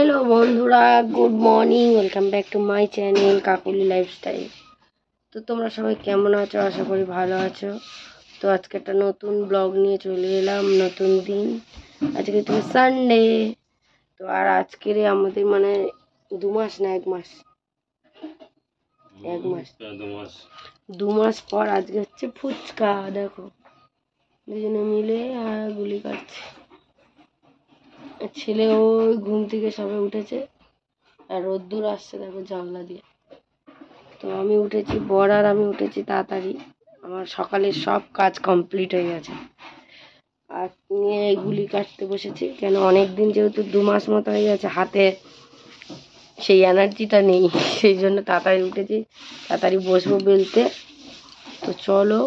Hello বন্ধুরা, good morning. Welcome back to my channel Kakuli lifestyle. তো তোমরা সবাই কেমন আছো? আশা করি ভালো আছো। তো আজকে একটা নতুন ব্লগ নিয়ে চলে এলাম, নতুন দিন। আজকে তো সানডে। তো আর আজকের আমাদের মানে 2 মাস না 1 মাস, 2 মাস পর আজকে হচ্ছে ফুচকা। দেখো দুজনে মিলে গুলি কাটছে। ছেলে ওই ঘুম থেকে সবে উঠেছে আর রোদ্দুর আসছে দেখো জানলা দিয়ে। তো আমি উঠেছি, বর আর আমি উঠেছি তাড়াতাড়ি। আমার সকালের সব কাজ কমপ্লিট হয়ে গেছে। আর নিয়ে গুলি কাটতে বসেছি, কেন অনেক দিন যেহেতু 2 মাস মতো হয়ে গেছে, হাতে সেই এনার্জিটা নেই, সেই জন্য তাড়াতাড়ি উঠেছি, তাড়াতাড়ি বসবো বেলতে। তো চলো,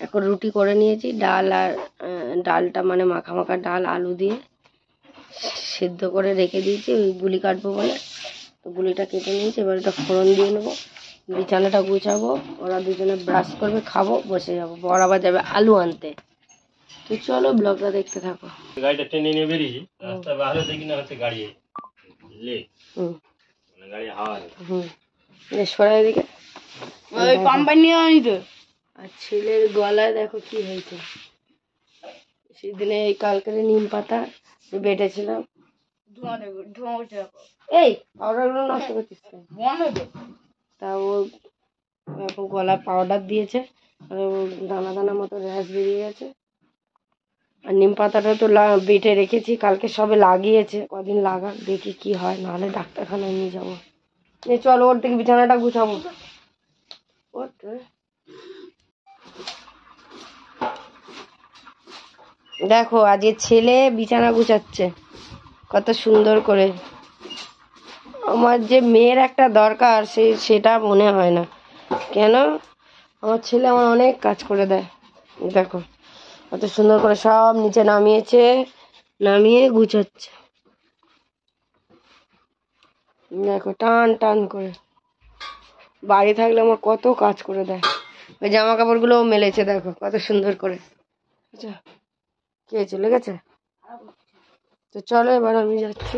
এখন রুটি করে নিয়েছি, ডাল আর ডালটা মানে মাখা মাখা ডাল আলু দিয়ে সেদ্ধ করে রেখে দিয়েছি ওই গুলি কাটবো বলে। তো গুলিটা কেটে নিয়েছি, এবার এটা ফোড়ন দিয়ে নেবো, বিছানাটা গুছাবো, ওরা দুজনে ব্রাশ করবে, খাবো, বসে যাবো। বর আবার যাবে আলু আনতে। তো চলো ব্লগটা দেখতে থাকো। গাড়িটা ট্রেনে নিয়ে বেরিয়েছি, রাস্তা বাইরে দেখি না হচ্ছে গাড়ি লেক, মানে গাড়ি হাওয়া সরাই দিকে ওই কোম্পানি আনিতো। আর ছেলের গলায় দেখো কি হয়েছে, সেদিনে এই কালকের নিম পাতা বেটেছিলাম। এই পাউডারগুলো নষ্ট করছিস তা ও এখন গলায় পাউডার দিয়েছে, দানা দানা মতো র্যাশ বেরিয়ে গেছে। আর নিম পাতাটা তো বেটে রেখেছি, কালকে সবে লাগিয়েছে, কদিন লাগাক, দেখি কি হয়, নাহলে ডাক্তারখানায় নিয়ে যাবো। চলো ওর থেকে বিছানাটা গুছাবো। দেখো আজকে ছেলে বিছানা গুছাচ্ছে কত সুন্দর করে। আমার যে মেয়ের একটা দরকার সেটা মনে হয় না কেন, আমার ছেলে আমার অনেক কাজ করে দেয়। দেখো কত সুন্দর করে সব নিচে নামিয়েছে, নামিয়ে গুছাচ্ছে। দেখো টান টান করে, বাড়ি থাকলে আমার কত কাজ করে দেয়। ওই জামা কাপড়গুলোও মেলেছে, দেখো কত সুন্দর করে। আচ্ছা কে চলে গেছে? তো চলো এবার আমি যাচ্ছি।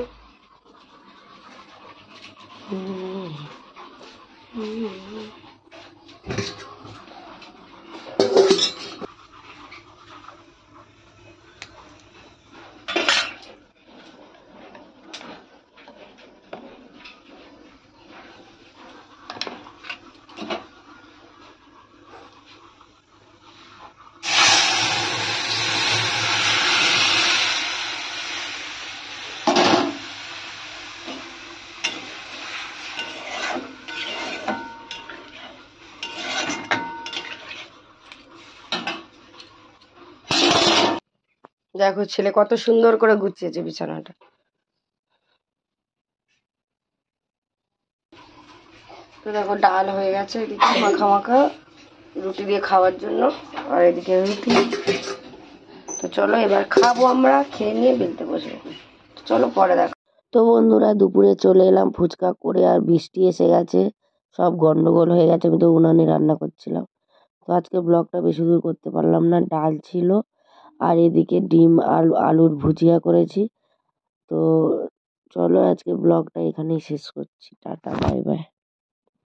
দেখো ছেলে কত সুন্দর করে গুছিয়েছে বিছানাটা। তো দেখো ডাল হয়ে গেছে, এদিকে মাখা মাখা রুটি দিয়ে খাওয়ার জন্য, আর এদিকে রুটি। তো চলো এবার খাবো, আমরা খেয়ে নিয়ে বেলতে বসবো। চলো পরে দেখো। তো বন্ধুরা দুপুরে চলে এলাম ফুচকা করে, আর বৃষ্টি এসে গেছে, সব গন্ডগোল হয়ে গেছে। আমি তো উনানে রান্না করছিলাম। তো আজকে ব্লগটা বেশি দূর করতে পারলাম না, ডাল ছিল আর এদিকে ডিম আলুর ভুজিয়া করেছি। তো চলো আজকে ব্লগটা এখানেই শেষ করছি, টাটা বাই বাই।